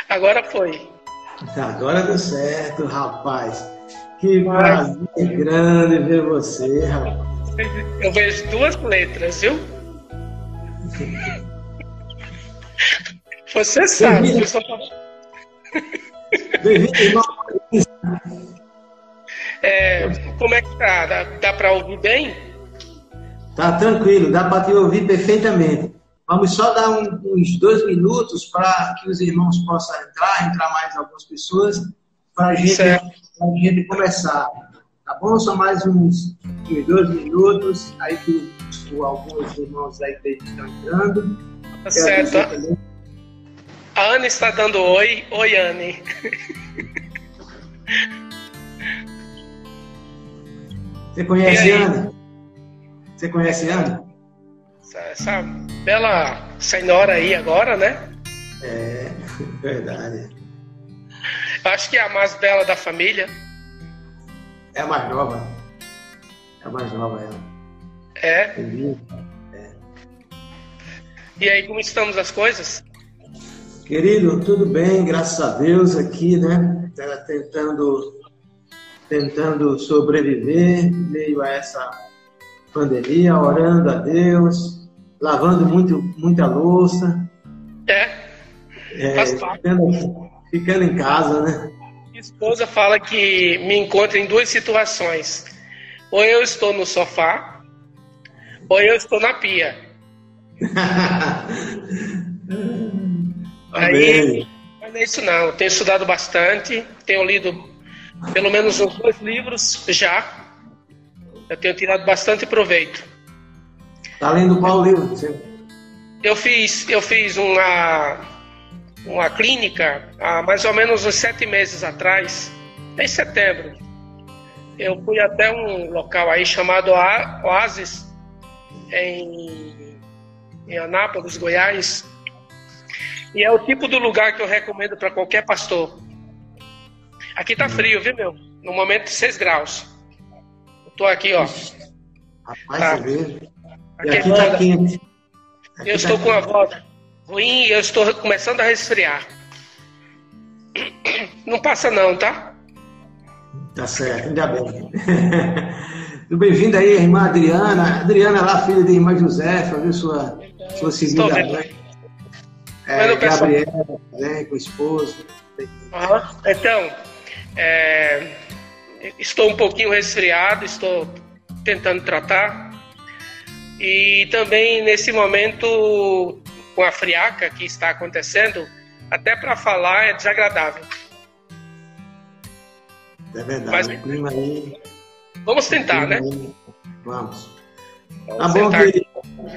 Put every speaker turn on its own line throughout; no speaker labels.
Agora foi.
Agora deu certo, rapaz. Que prazer grande ver você, rapaz.
Eu vejo 2 letras, viu? Você sabe.
Bem-vindo, irmão.
Como é que tá? Dá para ouvir bem?
Tá tranquilo, dá para te ouvir perfeitamente. Vamos só dar uns 2 minutos para que os irmãos possam entrar mais algumas pessoas, para a gente começar. Tá bom? Só mais uns 2 minutos, aí que alguns irmãos aí estão entrando.
Tá certo. A Anne está dando oi. Oi, Anne.
Você conhece a Anne? Você conhece a Anne?
Essa bela senhora aí agora, né?
É, verdade.
Acho que é a mais bela da família.
É a mais nova. É a mais nova, ela.
É? E aí, como estamos as coisas?
Querido, tudo bem, graças a Deus aqui, né? Tentando sobreviver em meio a essa pandemia, orando a Deus, lavando muita louça. Ficando em casa, né?
Minha esposa fala que me encontra em 2 situações. Ou eu estou no sofá, ou eu estou na pia. Aí, mas não é isso não. Eu tenho estudado bastante, tenho lido pelo menos uns 2 livros já. Eu tenho tirado bastante proveito.
Tá lendo qual livro?
Eu fiz uma clínica há mais ou menos uns 7 meses atrás, em setembro. Eu fui até um local aí chamado Oasis, em Anápolis, Goiás. E é o tipo do lugar que eu recomendo para qualquer pastor. Aqui tá frio, viu, meu? No momento 6 graus. Eu tô aqui, ó.
Rapaz, você vê.
Aqui tá quente. Eu estou com a voz ruim e eu estou começando a resfriar. Não passa não, tá?
Tá certo, ainda bem. Bem-vinda aí, irmã Adriana. Adriana lá, filha da irmã Josefa, viu? Sua segunda mãe. Gabriela, né, com o esposo.
Então, estou um pouquinho resfriado, estou tentando tratar. E também, nesse momento, com a friaca que está acontecendo, até para falar é desagradável.
É verdade, o clima aí...
Vamos tentar, né?
Vamos. Tá bom, querido.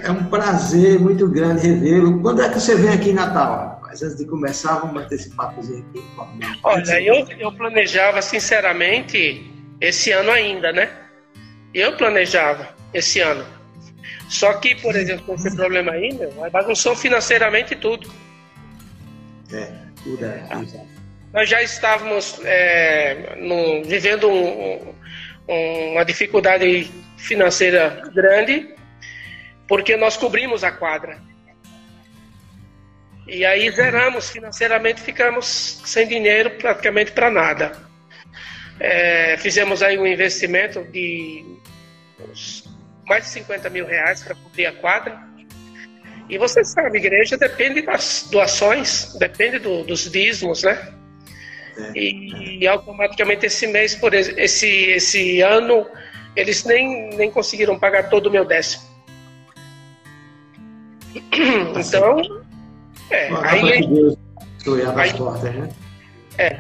É um prazer muito grande revê-lo. Quando é que você vem aqui em Natal? Mas antes de começar, vamos bater esse papozinho aqui.
Olha, eu planejava, sinceramente, esse ano ainda, né? Eu planejava esse ano. Só que, por exemplo, com esse problema aí, bagunçou financeiramente tudo.
Tudo é.
Nós já estávamos vivendo uma dificuldade financeira grande, porque nós cobrimos a quadra. E aí zeramos financeiramente, ficamos sem dinheiro praticamente para nada. Fizemos aí um investimento de mais de 50 mil reais para cobrir a quadra. E você sabe, a igreja depende das doações, depende dos dízimos, né? E automaticamente esse ano eles nem conseguiram pagar todo o meu décimo. Então,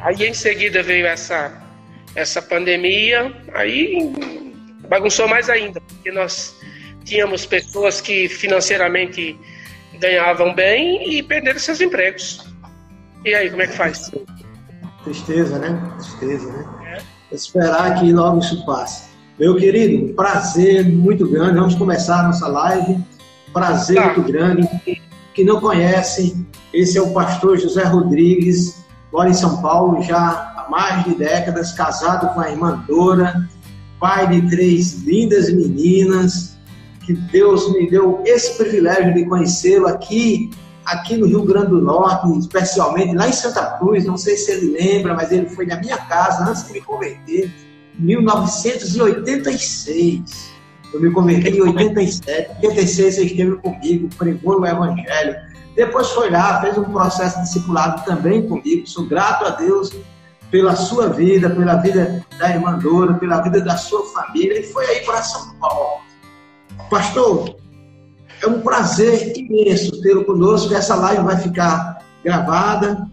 aí em seguida veio essa pandemia, aí bagunçou mais ainda, porque nós tínhamos pessoas que financeiramente ganhavam bem e perderam seus empregos. E aí, como é que faz?
Tristeza, né? Esperar que logo isso passe. Meu querido, um prazer muito grande. Vamos começar a nossa live. Prazer muito grande. Que não conhecem, esse é o pastor José Rodrigues, mora em São Paulo já há mais de décadas, casado com a irmã Dora, pai de 3 lindas meninas, que Deus me deu esse privilégio de conhecê-lo aqui aqui no Rio Grande do Norte, especialmente lá em Santa Cruz, não sei se ele lembra, mas ele foi na minha casa antes de me converter, em 1986. Eu me converti em 87, 86 você esteve comigo, pregou o Evangelho. Depois foi lá, fez um processo de discipulado também comigo. Sou grato a Deus pela sua vida, pela vida da irmã Dora, pela vida da sua família, e foi aí para São Paulo. Pastor, é um prazer imenso tê-lo conosco. Essa live vai ficar gravada,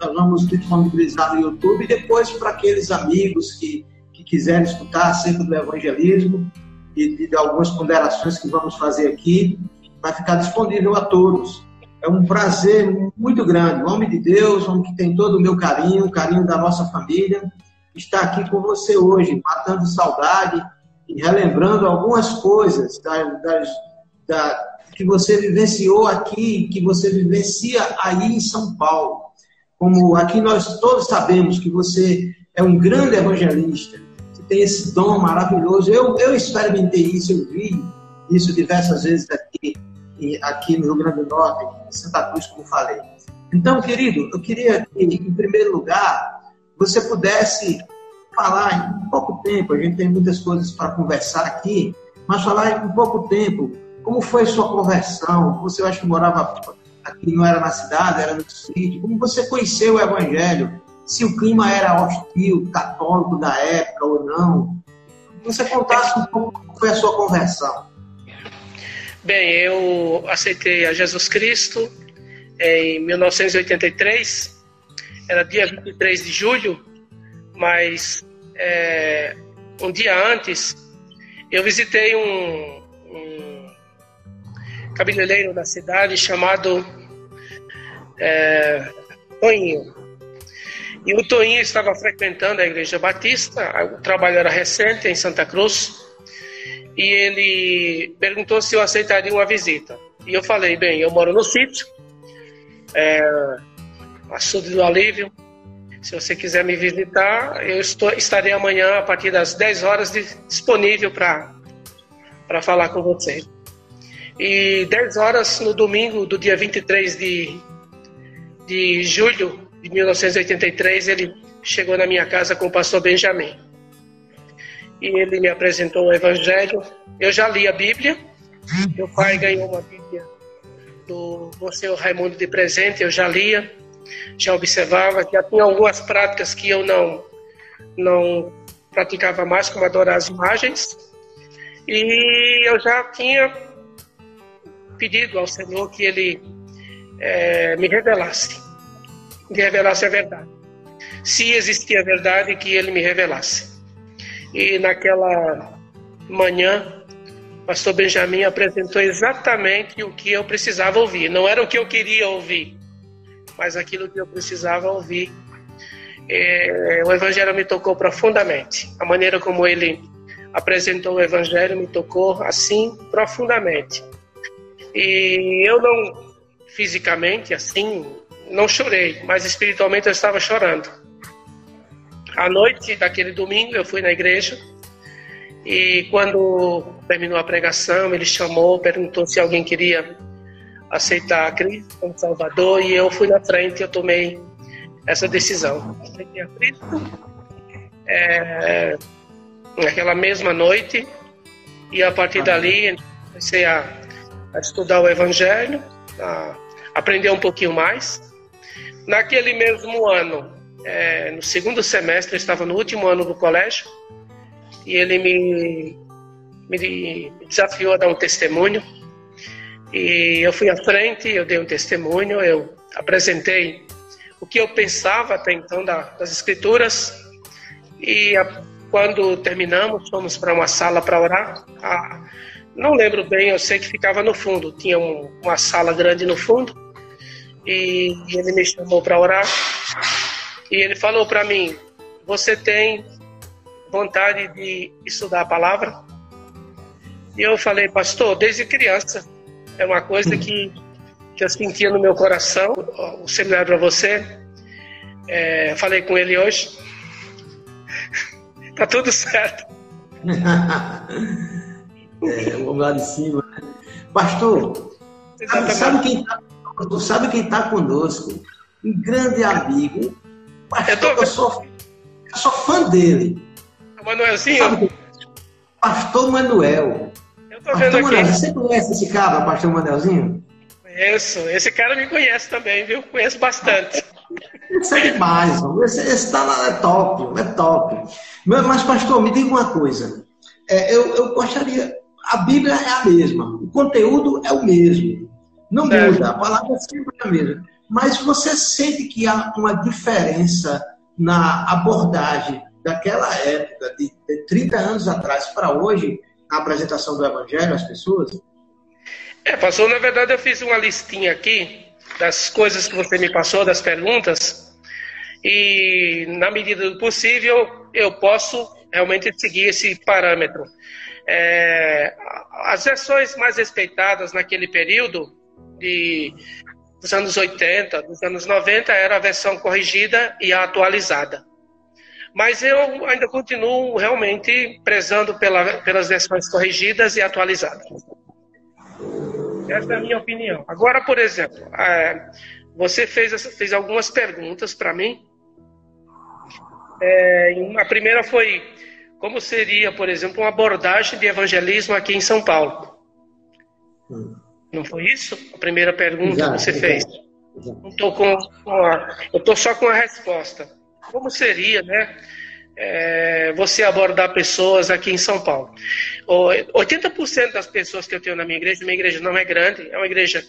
nós vamos disponibilizar no YouTube, e depois para aqueles amigos que quiserem escutar acerca do evangelismo e de algumas ponderações que vamos fazer aqui, vai ficar disponível a todos. É um prazer muito grande. O homem de Deus, o homem que tem todo o meu carinho, o carinho da nossa família, está aqui com você hoje, matando saudade e relembrando algumas coisas que você vivenciou aqui, que você vivencia aí em São Paulo. Como aqui nós todos sabemos que você é um grande evangelista, você tem esse dom maravilhoso. Eu experimentei isso, eu vi isso diversas vezes aqui no Rio Grande do Norte, em Santa Cruz, como falei. Então, querido, eu queria que, em primeiro lugar, você pudesse falar em pouco tempo, a gente tem muitas coisas para conversar aqui, mas falar em pouco tempo, como foi sua conversão? Você, acha que morava aqui, não era na cidade, era no sítio, como você conheceu o Evangelho? Se o clima era hostil, católico da época ou não? Você contasse um pouco como foi a sua conversão.
Bem, eu aceitei a Jesus Cristo em 1983, era dia 23 de julho, mas um dia antes eu visitei um cabeleireiro da cidade chamado Toinho. E o Toinho estava frequentando a Igreja Batista, o trabalho era recente em Santa Cruz, e ele perguntou se eu aceitaria uma visita. E eu falei, bem, eu moro no sítio, Açude do Alívio, se você quiser me visitar, eu estarei amanhã a partir das 10 horas disponível para falar com você. E 10 horas no domingo do dia 23 de julho de 1983, ele chegou na minha casa com o pastor Benjamin. E ele me apresentou o Evangelho. Eu já li a Bíblia. Meu pai ganhou uma Bíblia do Monsenhor Raimundo de presente. Eu já lia, já observava. Já tinha algumas práticas que eu não praticava mais, como adorar as imagens. E eu já tinha pedido ao Senhor que Ele me revelasse a verdade. Se existia a verdade, que Ele me revelasse. E naquela manhã, o pastor Benjamin apresentou exatamente o que eu precisava ouvir. Não era o que eu queria ouvir, mas aquilo que eu precisava ouvir. O Evangelho me tocou profundamente. A maneira como ele apresentou o Evangelho me tocou assim profundamente. E eu não, fisicamente, assim, não chorei, mas espiritualmente eu estava chorando. À noite daquele domingo eu fui na igreja e quando terminou a pregação ele chamou, perguntou se alguém queria aceitar a Cristo como Salvador, e eu fui na frente e eu tomei essa decisão. Aceitei a Cristo naquela mesma noite, e a partir dali comecei a estudar o Evangelho, a aprender um pouquinho mais. Naquele mesmo ano, no segundo semestre, eu estava no último ano do colégio, e ele me desafiou a dar um testemunho, e eu fui à frente, eu dei um testemunho, eu apresentei o que eu pensava até então das Escrituras, e quando terminamos, fomos para uma sala para orar. Não lembro bem, eu sei que ficava no fundo, tinha uma sala grande no fundo, e ele me chamou para orar. E ele falou para mim, você tem vontade de estudar a palavra? E eu falei, pastor, desde criança. É uma coisa que eu sentia no meu coração. O seminário para você. Falei com ele hoje. Tá tudo certo.
Vamos lá de cima. Pastor, sabe quem está Tu sabe quem está conosco? Um grande amigo, pastor, eu sou fã dele.
O Manuelzinho?
Sabe, Pastor Manuel.
Eu tô vendo
Manuel,
aqui.
você conhece esse cara, Pastor Manuelzinho?
Conheço. Esse cara me conhece também, viu? Conheço bastante.
Esse é demais, esse tá lá, é top, é top. Mas, pastor, me diga uma coisa. Eu gostaria... A Bíblia é a mesma, o conteúdo é o mesmo. Não muda, a palavra é sempre a mesma. Mas você sente que há uma diferença na abordagem daquela época, de 30 anos atrás para hoje, na apresentação do Evangelho às pessoas?
Pastor, na verdade eu fiz uma listinha aqui das coisas que você me passou, das perguntas, e na medida do possível eu posso realmente seguir esse parâmetro. As versões mais respeitadas naquele período dos anos 80, dos anos 90, era a versão corrigida e a atualizada. Mas eu ainda continuo realmente prezando pelas versões corrigidas e atualizadas. Essa é a minha opinião. Agora, por exemplo, você fez algumas perguntas para mim. A primeira foi: como seria, por exemplo, uma abordagem de evangelismo aqui em São Paulo? Não foi isso? A primeira pergunta que você fez. Não tô eu estou só com a resposta. Como seria, né? Você abordar pessoas aqui em São Paulo? 80% das pessoas que eu tenho na minha igreja não é grande, é uma igreja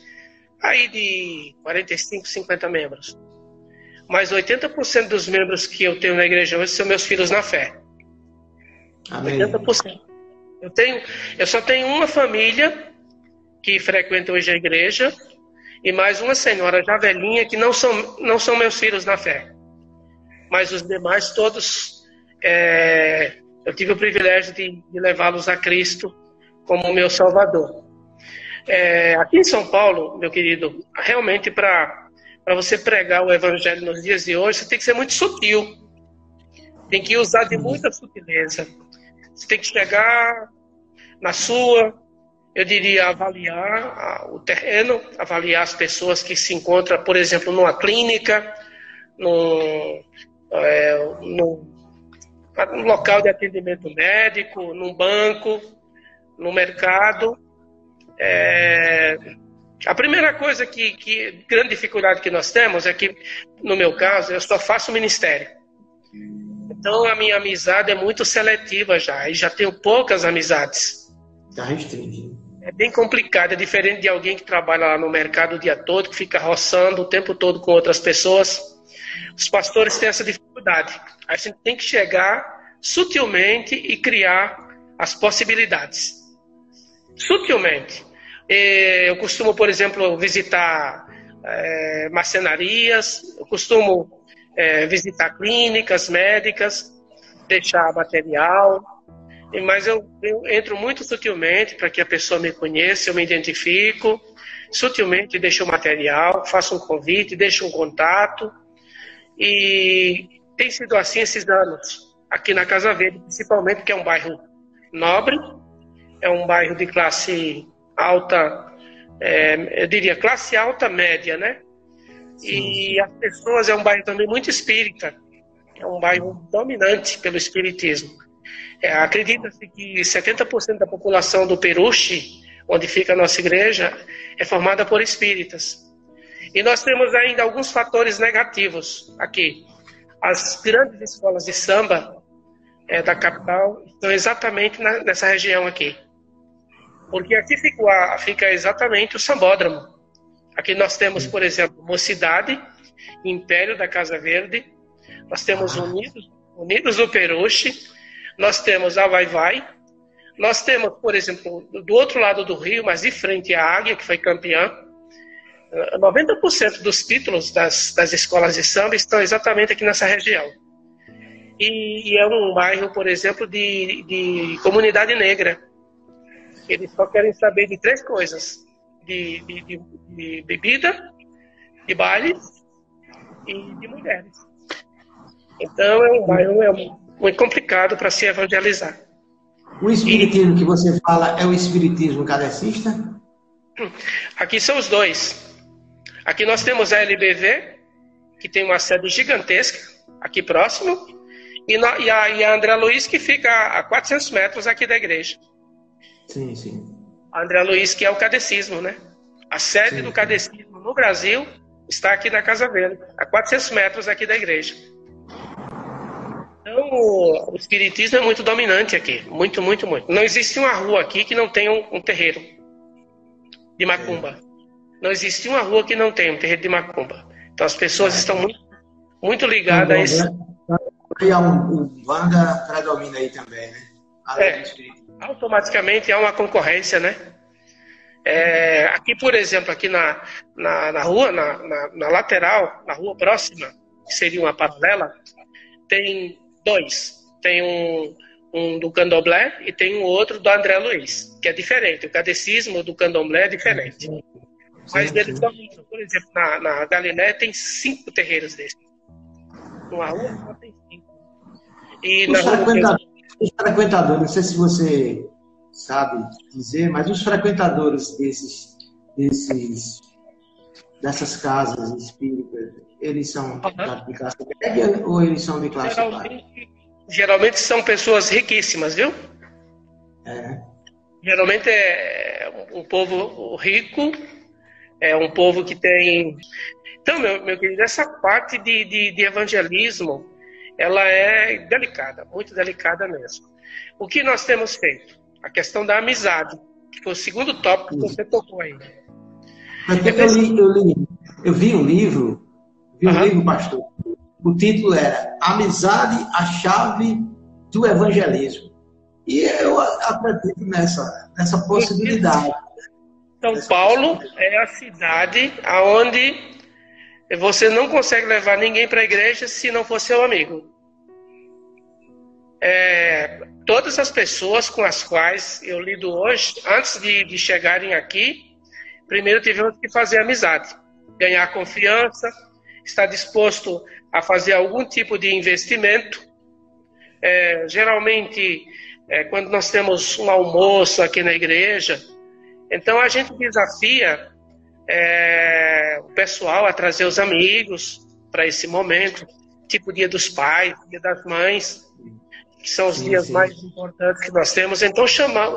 aí de 45, 50 membros. Mas 80% dos membros que eu tenho na igreja hoje são meus filhos na fé. Amém. 80%. Eu só tenho uma família que frequenta hoje a igreja e mais uma senhora já velhinha que não são meus filhos na fé. Mas os demais todos, eu tive o privilégio de levá-los a Cristo como meu Salvador. Aqui em São Paulo, meu querido, realmente para você pregar o Evangelho nos dias de hoje, você tem que ser muito sutil. Tem que usar de muita sutileza. Você tem que chegar na sua, eu diria, avaliar o terreno, avaliar as pessoas que se encontram, por exemplo, numa clínica, num local de atendimento médico, num banco, no mercado. A primeira coisa grande dificuldade que nós temos é que, no meu caso, eu só faço ministério. Então a minha amizade é muito seletiva já, e já tenho poucas amizades.
Está restringido.
É bem complicado, é diferente de alguém que trabalha lá no mercado o dia todo, que fica roçando o tempo todo com outras pessoas. Os pastores têm essa dificuldade. A gente tem que chegar sutilmente e criar as possibilidades. Sutilmente. Eu costumo, por exemplo, visitar marcenarias, eu costumo visitar clínicas médicas, deixar material, mas eu entro muito sutilmente para que a pessoa me conheça, eu me identifico, sutilmente deixo o material, faço um convite, deixo um contato, e tem sido assim esses anos, aqui na Casa Verde, principalmente porque é um bairro nobre, é um bairro de classe alta, eu diria classe alta média, né? E as pessoas, é um bairro também muito espírita, é um bairro dominante pelo espiritismo. Acredita-se que 70% da população do Peruche, onde fica a nossa igreja, é formada por espíritas. E nós temos ainda alguns fatores negativos aqui. As grandes escolas de samba da capital estão exatamente nessa região aqui. Porque aqui fica exatamente o sambódromo. Aqui nós temos, por exemplo, Mocidade, Império da Casa Verde, nós temos Unidos do Peruche, nós temos a Vai Vai, nós temos, por exemplo, do outro lado do rio, mas de frente à Águia, que foi campeã, 90% dos títulos das escolas de samba estão exatamente aqui nessa região. E é um bairro, por exemplo, de comunidade negra. Eles só querem saber de 3 coisas: de bebida, de bailes e de mulheres. Então é um bairro muito complicado para se evangelizar.
O espiritismo que você fala é o espiritismo kardecista?
Aqui são os dois. Aqui nós temos a LBV, que tem uma sede gigantesca, aqui próximo, e a André Luiz, que fica a 400 metros aqui da igreja.
Sim, sim.
A André Luiz, que é o catecismo, né? A sede do catecismo no Brasil está aqui na Casa Verde, a 400 metros aqui da igreja. Então, o espiritismo é muito dominante aqui, muito, muito, muito. Não existe uma rua aqui que não tenha um terreiro de macumba. Não existe uma rua que não tenha um terreiro de macumba. Então, as pessoas estão muito, muito ligadas a esse...
E o Wanda predomina aí também, né?
Automaticamente há uma concorrência, né? Aqui, por exemplo, aqui na rua, na lateral, na rua próxima, que seria uma paralela, tem dois. Tem um do Candomblé e tem um outro do André Luiz, que é diferente. O catecismo do Candomblé é diferente. Mas eles dominam. Por exemplo, na Galiléia tem 5 terreiros desses. Numa rua só tem 5. E
os frequentadores, não sei se você sabe dizer, mas os frequentadores dessas casas espíritas, eles são de classe média ou eles são de classe baixa?
Geralmente são pessoas riquíssimas, viu? Geralmente é um povo rico, é um povo que tem... Então, meu querido, essa parte de evangelismo, ela é delicada, muito delicada mesmo. O que nós temos feito? A questão da amizade, que foi o segundo tópico que você tocou aí.
Eu vi um livro, pastor. O título era Amizade, a Chave do Evangelismo. E eu acredito nessa possibilidade.
São Paulo é a cidade onde você não consegue levar ninguém para a igreja se não for seu amigo. Todas as pessoas com as quais eu lido hoje, antes de chegarem aqui, primeiro tivemos que fazer amizade, ganhar confiança, estar disposto a fazer algum tipo de investimento. Geralmente, quando nós temos um almoço aqui na igreja, então a gente desafia o pessoal a trazer os amigos para esse momento, tipo Dia dos Pais, Dia das Mães, que são os dias mais importantes que nós temos. Então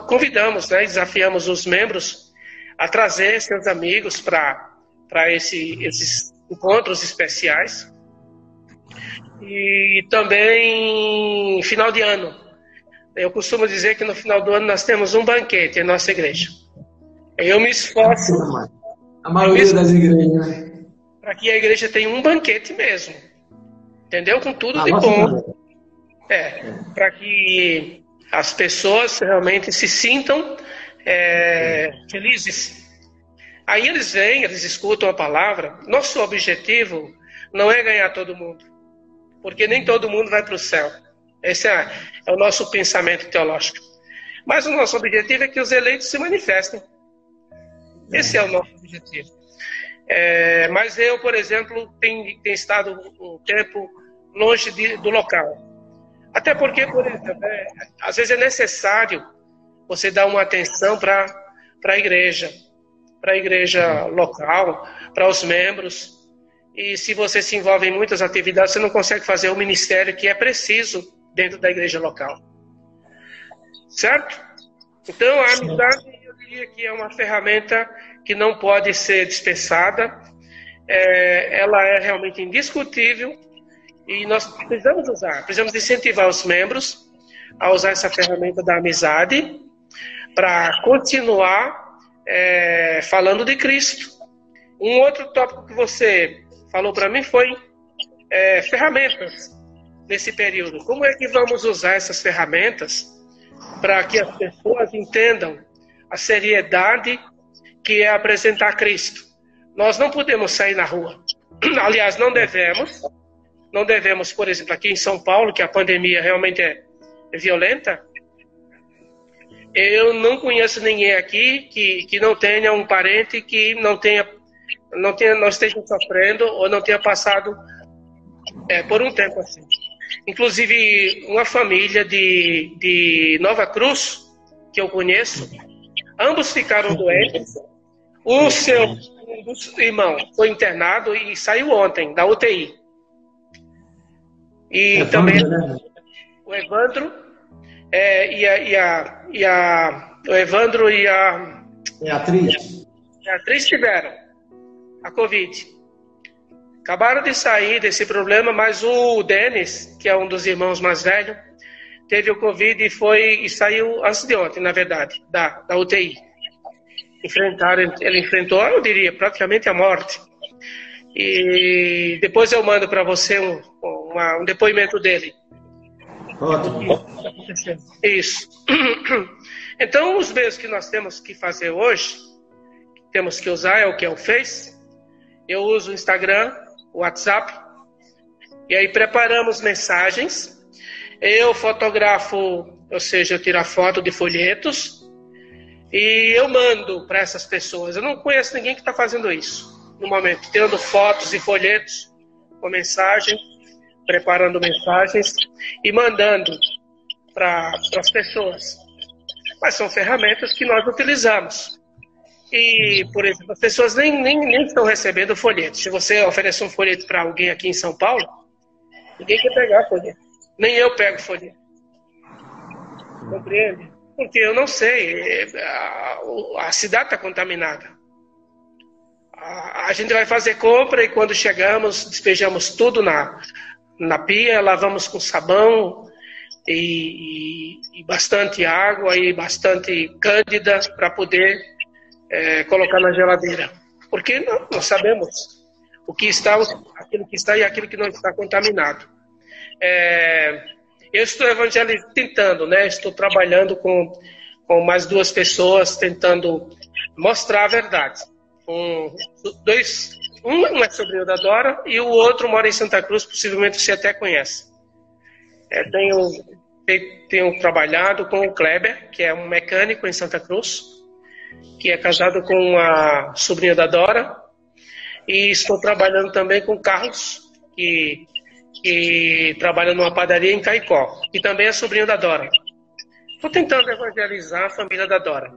convidamos, né, desafiamos os membros a trazer seus amigos para esses encontros especiais. E também final de ano. Eu costumo dizer que no final do ano nós temos um banquete em nossa igreja. Eu me esforço...
A maioria das igrejas, né?
Para que a igreja tenha um banquete mesmo. Entendeu? Com tudo de bom. Para que as pessoas realmente se sintam felizes. Aí eles vêm, eles escutam a palavra. Nosso objetivo não é ganhar todo mundo, porque nem todo mundo vai para o céu. Esse é o nosso pensamento teológico. Mas o nosso objetivo é que os eleitos se manifestem. Esse é o nosso objetivo. Mas eu, por exemplo, tenho estado um tempo longe do local. Até porque, por exemplo, às vezes é necessário você dar uma atenção para a igreja local, para os membros. E se você se envolve em muitas atividades, você não consegue fazer o ministério que é preciso dentro da igreja local. Certo? Então, a amizade, eu diria que é uma ferramenta que não pode ser dispensada. Ela é realmente indiscutível e nós precisamos incentivar os membros a usar essa ferramenta da amizade para continuar falando de Cristo. Um outro tópico que você falou para mim foi ferramentas nesse período. Como é que vamos usar essas ferramentas para que as pessoas entendam a seriedade que é apresentar Cristo? Nós não podemos sair na rua. Aliás, não devemos. Não devemos, por exemplo, aqui em São Paulo, que a pandemia realmente é violenta. Eu não conheço ninguém aqui que não tenha um parente que não esteja sofrendo ou não tenha passado por um tempo assim. Inclusive, uma família de Nova Cruz, que eu conheço, ambos ficaram doentes. O seu um dos irmãos foi internado e saiu ontem da UTI. E também o Evandro o Evandro e a Beatriz tiveram a Covid. Acabaram de sair desse problema, mas o Denis, que é um dos irmãos mais velhos, teve o Covid e saiu antes de ontem, na verdade, da UTI. Ele enfrentou, eu diria, praticamente a morte. E depois eu mando para você um depoimento dele.
Ótimo.
Isso. Então, os meios que nós temos que fazer hoje, temos que usar é o que eu fiz. Eu uso o Instagram, o WhatsApp, e aí preparamos mensagens. Eu fotografo, ou seja, eu tiro a foto de folhetos e eu mando para essas pessoas. Eu não conheço ninguém que está fazendo isso no momento, tirando fotos e folhetos com mensagem, preparando mensagens e mandando para as pessoas. Mas são ferramentas que nós utilizamos. E, por exemplo, as pessoas nem estão recebendo folhetos. Se você oferecer um folheto para alguém aqui em São Paulo, ninguém quer pegar folheto. Nem eu pego folheto. Compreende? Porque eu não sei. A cidade está contaminada. A gente vai fazer compra e quando chegamos, despejamos tudo na pia, lavamos com sabão e bastante água e bastante cândida para poder colocar na geladeira. Porque não sabemos aquilo que está e aquilo que não está contaminado. Eu estou tentando, né? Estou trabalhando com mais duas pessoas, tentando mostrar a verdade. Um é sobrinho da Dora e o outro mora em Santa Cruz, possivelmente você até conhece. Tenho trabalhado com o Kleber, que é um mecânico em Santa Cruz, que é casado com a sobrinha da Dora, e estou trabalhando também com o Carlos, que trabalha numa padaria em Caicó, que também é sobrinho da Dora. Estou tentando evangelizar a família da Dora.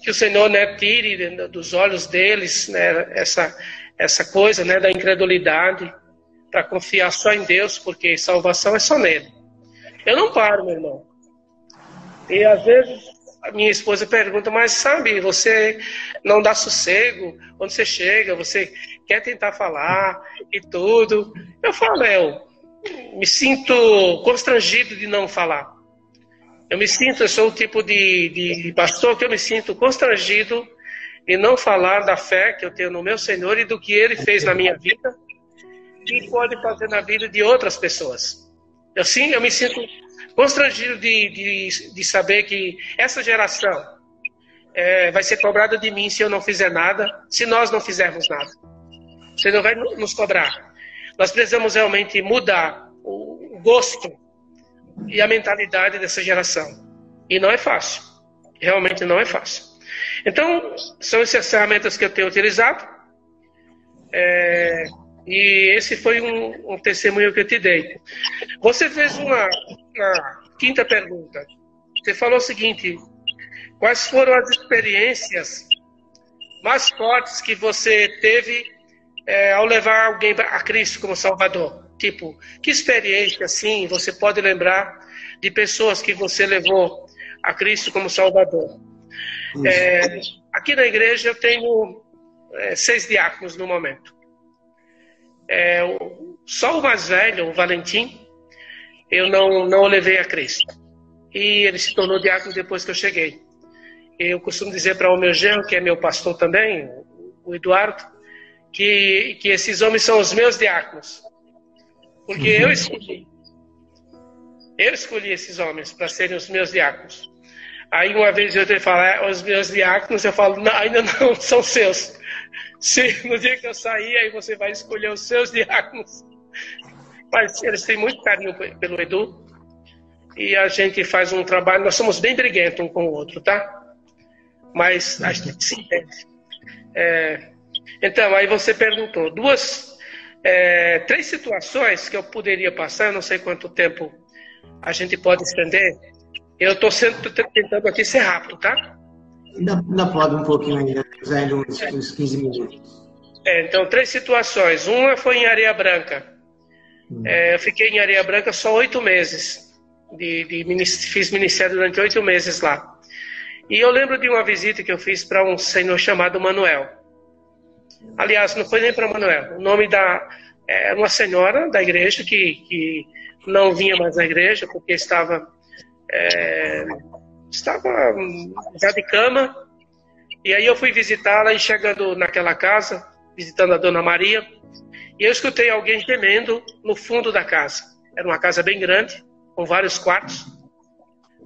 Que o Senhor, né, tire dos olhos deles, né, essa coisa, né, da incredulidade, para confiar só em Deus, porque salvação é só nele. Eu não paro, meu irmão. E às vezes a minha esposa pergunta, mas sabe, você não dá sossego, onde você chega, você quer tentar falar e tudo. Eu falo, eu me sinto constrangido de não falar. Eu sou o tipo de pastor que eu me sinto constrangido de não falar da fé que eu tenho no meu Senhor e do que Ele fez na minha vida e pode fazer na vida de outras pessoas. Eu me sinto constrangido de saber que essa geração vai ser cobrada de mim se eu não fizer nada, se nós não fizermos nada. O Senhor vai nos cobrar. Nós precisamos realmente mudar o gosto e a mentalidade dessa geração. E não é fácil. Realmente não é fácil. Então, são essas ferramentas que eu tenho utilizado. E esse foi um testemunho que eu te dei. Você fez uma quinta pergunta. Você falou o seguinte: quais foram as experiências mais fortes que você teve ao levar alguém a Cristo como Salvador? Tipo, que experiência, assim, você pode lembrar de pessoas que você levou a Cristo como Salvador? Aqui na igreja eu tenho 6 diáconos no momento. Só o mais velho, o Valentim, eu não o levei a Cristo. E ele se tornou diácono depois que eu cheguei. Eu costumo dizer para o meu genro, que é meu pastor também, o Eduardo, que esses homens são os meus diáconos. Porque eu escolhi esses homens para serem os meus diáconos. Aí uma vez eu tenho que falar, os meus diáconos, eu falo, não, ainda não são seus. Se no dia que eu sair, aí você vai escolher os seus diáconos. Mas eles têm muito carinho pelo Edu. E a gente faz um trabalho, nós somos bem briguentos um com o outro, tá? Mas a gente se entende. Então, aí você perguntou, 3 situações que eu poderia passar, eu não sei quanto tempo a gente pode estender. Eu estou tentando aqui ser rápido, tá?
Ainda pode um pouquinho ainda uns 15 minutos.
Então, 3 situações. Uma foi em Areia Branca. Eu fiquei em Areia Branca só 8 meses. Fiz ministério durante 8 meses lá. E eu lembro de uma visita que eu fiz para um senhor chamado Manuel. Aliás, não foi nem para Manuel. O nome era uma senhora da igreja que não vinha mais na igreja porque estava já de cama. E aí eu fui visitá-la e chegando naquela casa, visitando a Dona Maria, e eu escutei alguém gemendo no fundo da casa. Era uma casa bem grande, com vários quartos.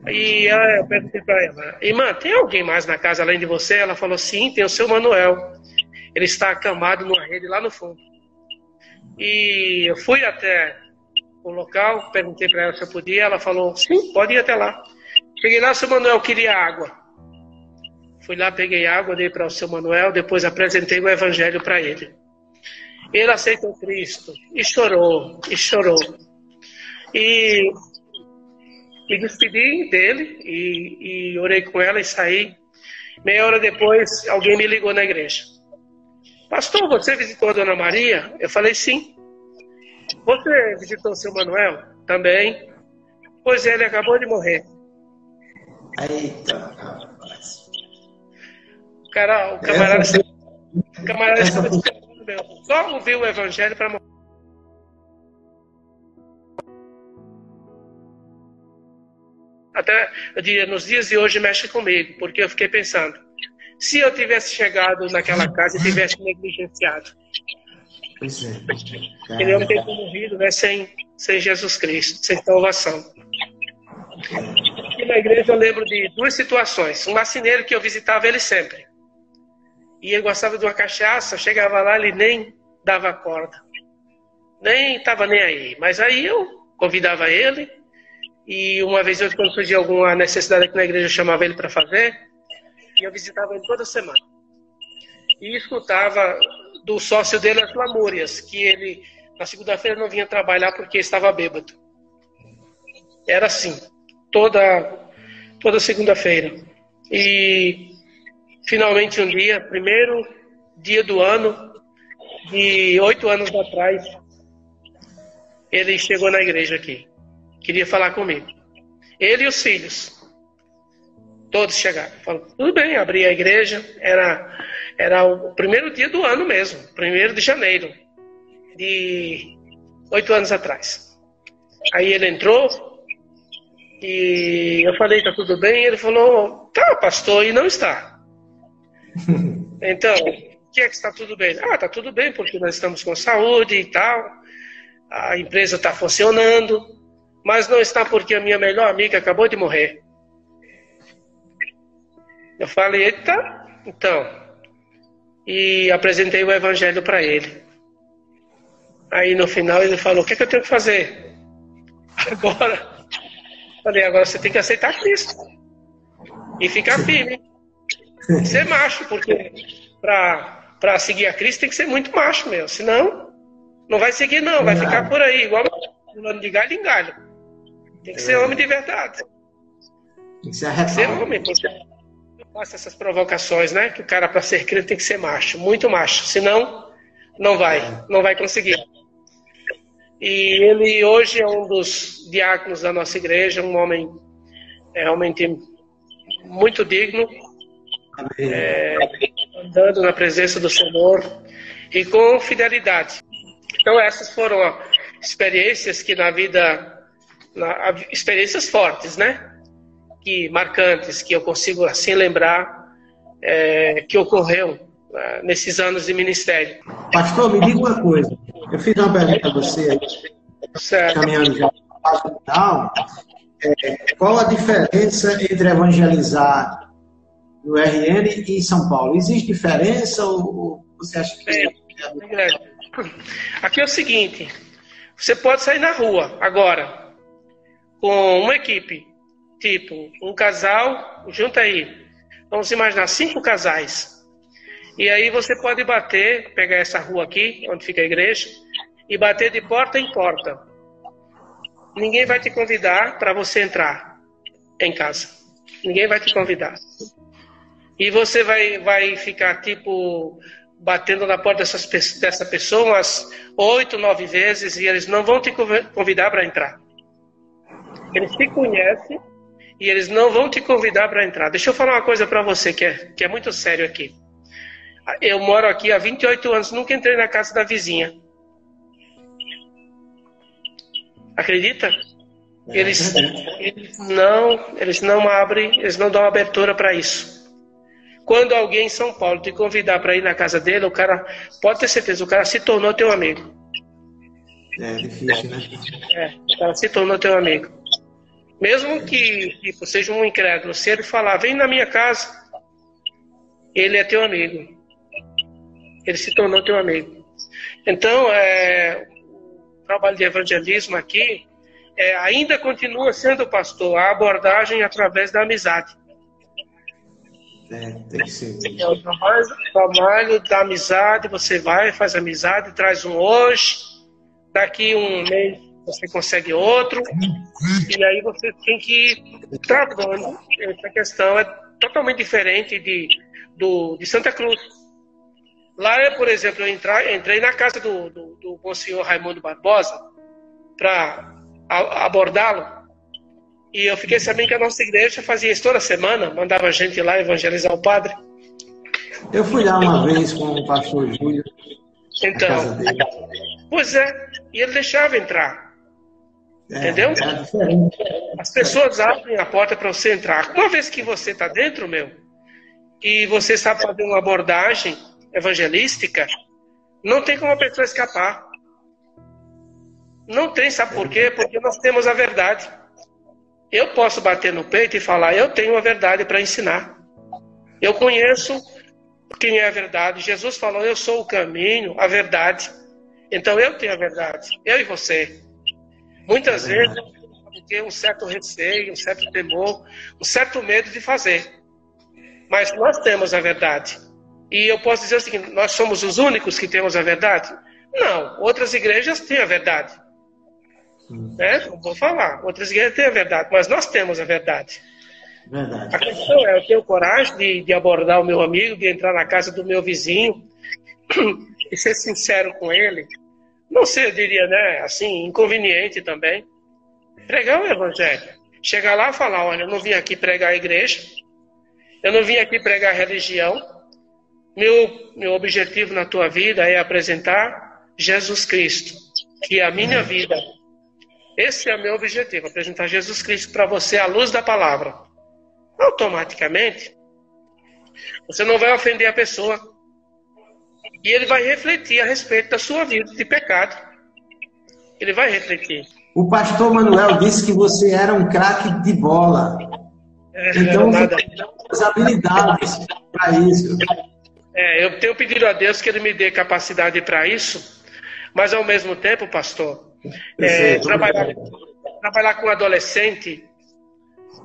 E eu perguntei para ela: irmã, tem alguém mais na casa além de você? Ela falou: sim, tem o seu Manuel. Ele está acamado numa rede lá no fundo. E eu fui até o local, perguntei para ela se eu podia. Ela falou: sim, pode ir até lá. Cheguei lá, o seu Manuel queria água. Fui lá, peguei água, dei para o seu Manuel, depois apresentei o evangelho para ele. Ele aceitou Cristo e chorou, e chorou. E me despedi dele e orei com ela e saí. Meia hora depois, alguém me ligou na igreja. Pastor, você visitou a Dona Maria? Eu falei, sim. Você visitou o seu Manuel? Também. Pois ele acabou de morrer.
Eita, rapaz.
O camarada estava esperando meu. Só ouviu o evangelho para morrer. Até nos dias de hoje mexe comigo, porque eu fiquei pensando, se eu tivesse chegado naquela casa e tivesse negligenciado, ele não teria morrido, né, sem Jesus Cristo, sem salvação. E na igreja eu lembro de 2 situações. Um marceneiro que eu visitava ele sempre. E ele gostava de uma cachaça, eu chegava lá, ele nem dava corda. Nem estava nem aí. Mas aí eu convidava ele. E uma vez, quando surgia alguma necessidade aqui na igreja, eu chamava ele para fazer. E eu visitava ele toda semana. E escutava do sócio dele as lamúrias, que ele, na segunda-feira, não vinha trabalhar porque estava bêbado. Era assim, toda segunda-feira. E, finalmente, um dia, primeiro dia do ano, de 8 anos atrás, ele chegou na igreja aqui. Queria falar comigo. Ele e os filhos. Todos chegaram. Falou, tudo bem, abri a igreja. Era o primeiro dia do ano mesmo. 1º de janeiro. De 8 anos atrás. Aí ele entrou. E eu falei, tá tudo bem? Ele falou, tá, pastor, e não está. Então, o que é que está tudo bem? Tá tudo bem, porque nós estamos com saúde e tal. A empresa está funcionando. Mas não está porque a minha melhor amiga acabou de morrer. Eu falei, eita, então. E apresentei o evangelho para ele. Aí no final ele falou, o que é que eu tenho que fazer? Agora. Falei, agora você tem que aceitar Cristo. E ficar firme. E ser macho, porque para seguir a Cristo tem que ser muito macho mesmo. Senão, não vai seguir não, vai ficar por aí, igual pulando de galho em galho. Tem que ser homem de verdade.
Tem que ser
homem, porque eu faço essas provocações, né? Que o cara, para ser crente, tem que ser macho, muito macho. Senão, não vai conseguir. E ele hoje é um dos diáconos da nossa igreja, um homem realmente muito digno, andando na presença do Senhor e com fidelidade. Então, essas foram experiências que na vida... experiências fortes, né? Marcantes, que eu consigo assim lembrar que ocorreu nesses anos de ministério.
Pastor, me diga uma coisa. Eu fiz uma pergunta a você aí, caminhando já para o final. Qual a diferença entre evangelizar no RN e em São Paulo? Existe diferença ou você acha que é grande?
Aqui é o seguinte, você pode sair na rua agora com uma equipe, tipo, um casal, junta aí, vamos imaginar 5 casais. E aí você pode pegar essa rua aqui, onde fica a igreja, e bater de porta em porta. Ninguém vai te convidar para você entrar em casa. Ninguém vai te convidar. E você vai ficar, tipo, batendo na porta dessa pessoa umas 8, 9 vezes e eles não vão te convidar para entrar. Eles te conhecem e eles não vão te convidar para entrar. Deixa eu falar uma coisa para você que é muito sério aqui. Eu moro aqui há 28 anos, nunca entrei na casa da vizinha. Acredita? Eles não abrem, eles não dão abertura para isso. Quando alguém em São Paulo te convidar para ir na casa dele, o cara, pode ter certeza, o cara se tornou teu amigo.
É difícil, né?
O cara se tornou teu amigo. Mesmo que tipo, seja um incrédulo, se ele falar, vem na minha casa, ele é teu amigo. Ele se tornou teu amigo. Então, o trabalho de evangelismo aqui ainda continua sendo, pastor, a abordagem através da amizade.
Tem que ser.
É o trabalho da amizade, você vai, faz amizade, traz um hoje, daqui um mês você consegue outro, e aí você tem que ir travando. Essa questão é totalmente diferente de Santa Cruz. Lá, por exemplo, eu entrei na casa do bom senhor Raimundo Barbosa para abordá-lo. E eu fiquei sabendo que a nossa igreja fazia isso toda semana, mandava gente lá evangelizar o padre.
Eu fui lá uma vez com o pastor Júlio.
Então, pois e ele deixava entrar. Entendeu? As pessoas abrem a porta para você entrar. Uma vez que você está dentro, e você sabe fazer uma abordagem evangelística, não tem como a pessoa escapar. Não tem, sabe por quê? Porque nós temos a verdade. Eu posso bater no peito e falar, eu tenho a verdade para ensinar. Eu conheço quem é a verdade. Jesus falou, eu sou o caminho, a verdade. Então eu tenho a verdade, eu e você. Muitas vezes tem um certo receio, um certo temor, um certo medo de fazer. Mas nós temos a verdade. E eu posso dizer o seguinte, nós somos os únicos que temos a verdade? Não, outras igrejas têm a verdade. Não vou falar, outras igrejas têm a verdade, mas nós temos a verdade.
Verdade.
A questão eu tenho coragem de abordar o meu amigo, de entrar na casa do meu vizinho e ser sincero com ele. Não sei, eu diria, assim, inconveniente também. Pregar o evangelho. Chegar lá e falar, olha, eu não vim aqui pregar a igreja, eu não vim aqui pregar a religião. Meu objetivo na tua vida é apresentar Jesus Cristo, que é a minha vida. Esse é o meu objetivo, apresentar Jesus Cristo para você à luz da palavra. Automaticamente, você não vai ofender a pessoa. E ele vai refletir a respeito da sua vida de pecado. Ele vai refletir.
O pastor Manuel disse que você era um craque de bola. Então, você tem as habilidades para isso.
Eu tenho pedido a Deus que Ele me dê capacidade para isso, mas ao mesmo tempo, pastor, trabalhar com adolescente,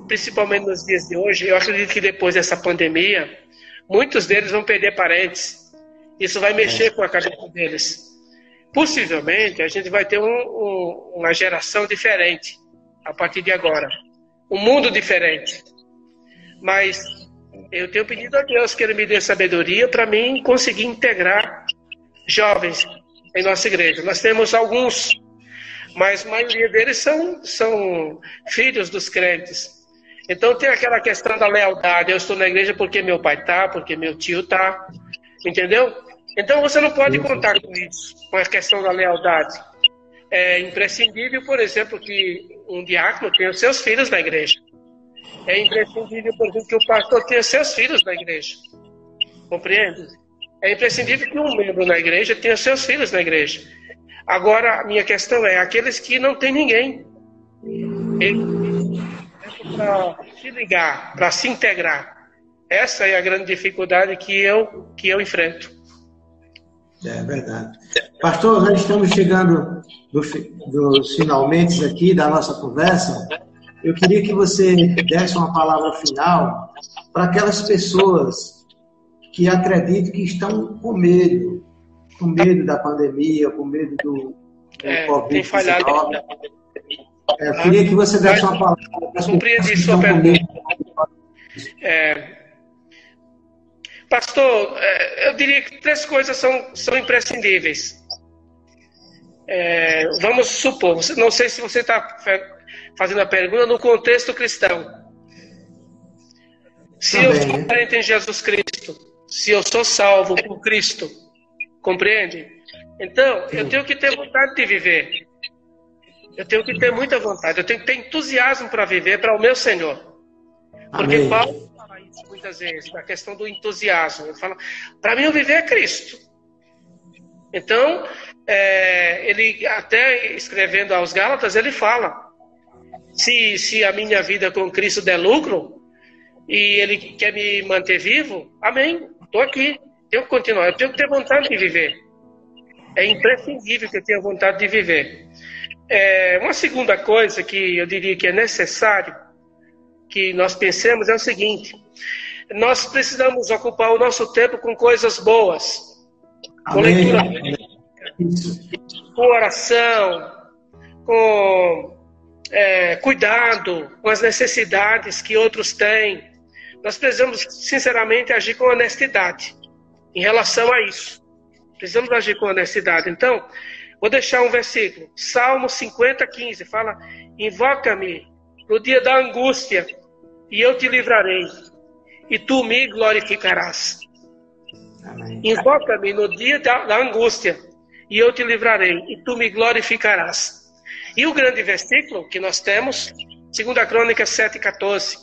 principalmente nos dias de hoje, eu acredito que depois dessa pandemia, muitos deles vão perder parentes. Isso vai mexer com a cabeça deles. Possivelmente, a gente vai ter uma geração diferente a partir de agora. Um mundo diferente. Mas eu tenho pedido a Deus que Ele me dê sabedoria para mim conseguir integrar jovens em nossa igreja. Nós temos alguns, mas a maioria deles são filhos dos crentes. Então tem aquela questão da lealdade. Eu estou na igreja porque meu pai está, porque meu tio está. Entendeu? Então você não pode contar com isso, com a questão da lealdade. É imprescindível, por exemplo, que um diácono tenha os seus filhos na igreja. É imprescindível, por exemplo, que o pastor tenha seus filhos na igreja. Compreende? É imprescindível que um membro na igreja tenha seus filhos na igreja. Agora, a minha questão é, aqueles que não têm ninguém, para se ligar, para se integrar. Essa é a grande dificuldade que eu enfrento.
É verdade. Pastor, nós estamos chegando dos finalmente aqui da nossa conversa. Eu queria que você desse uma palavra final para aquelas pessoas que acreditam que estão com medo da pandemia, com medo do Covid-19. Eu queria que você desse uma palavra para as pessoas que estão com medo.
Pastor, eu diria que 3 coisas são imprescindíveis. Vamos supor, não sei se você está fazendo a pergunta no contexto cristão. Se eu sou crente em Jesus Cristo, se eu sou salvo por Cristo, compreende? Então, eu tenho que ter vontade de viver. Eu tenho que ter muita vontade. Eu tenho que ter entusiasmo para viver para o meu Senhor. Porque
Amém.
Paulo fala isso muitas vezes, na questão do entusiasmo. Ele fala, para mim o viver é Cristo. Então, ele até escrevendo aos Gálatas, ele fala, se a minha vida com Cristo der lucro, e ele quer me manter vivo, amém, estou aqui, tenho que continuar, eu tenho que ter vontade de viver. É imprescindível que eu tenha vontade de viver. Uma segunda coisa que eu diria que é necessário que nós pensemos é o seguinte: nós precisamos ocupar o nosso tempo com coisas boas, com leitura, com oração, com cuidado com as necessidades que outros têm. Nós precisamos, sinceramente, agir com honestidade em relação a isso. Precisamos agir com honestidade. Então, vou deixar um versículo. Salmo 50:15 fala: invoca-me no dia da angústia e eu te livrarei, e tu me glorificarás. Invoca-me no dia da angústia e eu te livrarei, e tu me glorificarás. E o grande versículo que nós temos, 2 Crônicas 7:14.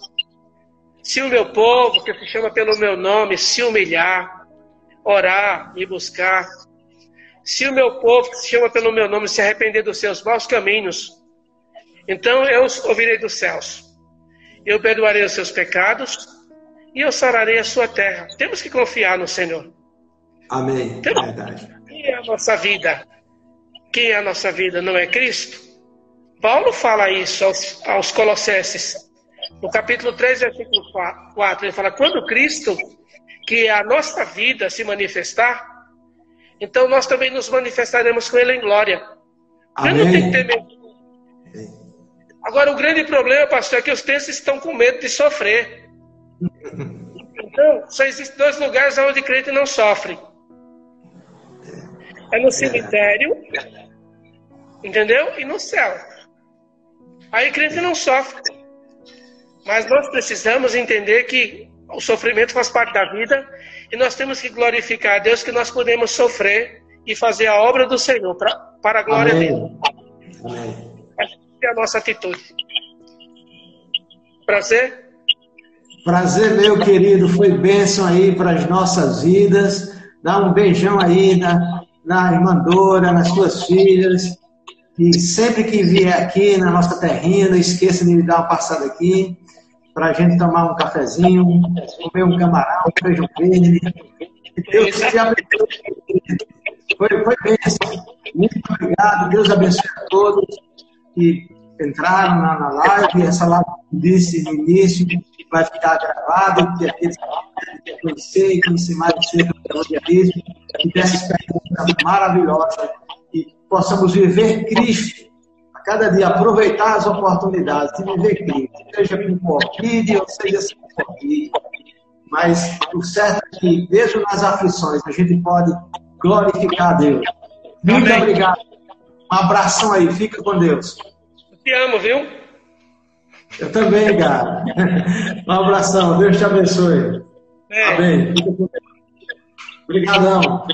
Se o meu povo, que se chama pelo meu nome, se humilhar, orar, me buscar, se o meu povo, que se chama pelo meu nome, se arrepender dos seus maus caminhos, então eu os ouvirei dos céus. Eu perdoarei os seus pecados e eu sararei a sua terra. Temos que confiar no Senhor.
Amém.
Verdade. Quem é a nossa vida? Quem é a nossa vida? Não é Cristo? Paulo fala isso aos Colossenses. No capítulo 3, versículo 4, ele fala: quando Cristo, que é a nossa vida, se manifestar, então nós também nos manifestaremos com Ele em glória. Eu não tenho que ter medo. Agora, o grande problema, pastor, é que os crentes estão com medo de sofrer. Então, só existem 2 lugares onde crente não sofre. É no cemitério, entendeu? E no céu. Aí crente não sofre. Mas nós precisamos entender que o sofrimento faz parte da vida e nós temos que glorificar a Deus que nós podemos sofrer e fazer a obra do Senhor para a glória dele.
Amém.
Essa é a nossa atitude. Prazer?
Prazer, meu querido. Foi bênção aí para as nossas vidas. Dá um beijão aí na irmã Dora, nas suas filhas. E sempre que vier aqui na nossa terrinha, não esqueça de me dar uma passada aqui, para a gente tomar um cafezinho, comer um camarão, um feijão verde. E Deus te abençoe. Foi bênção. Muito obrigado. Deus abençoe a todos que entraram na live. Essa live, como disse no início, vai ficar gravada, porque aqueles que conhecer mais de cerca do evangelismo, e dessa experiência maravilhosa, e possamos viver Cristo a cada dia, aproveitar as oportunidades de viver Cristo, seja com Covid ou seja sem Covid. Mas o certo é que, mesmo nas aflições, a gente pode glorificar a Deus. Muito
Amém.
obrigado. Um abração aí, fica com Deus.
Eu te amo, viu?
Eu também, cara. Um abração, Deus te abençoe. Amém. Fica com Deus. Obrigadão.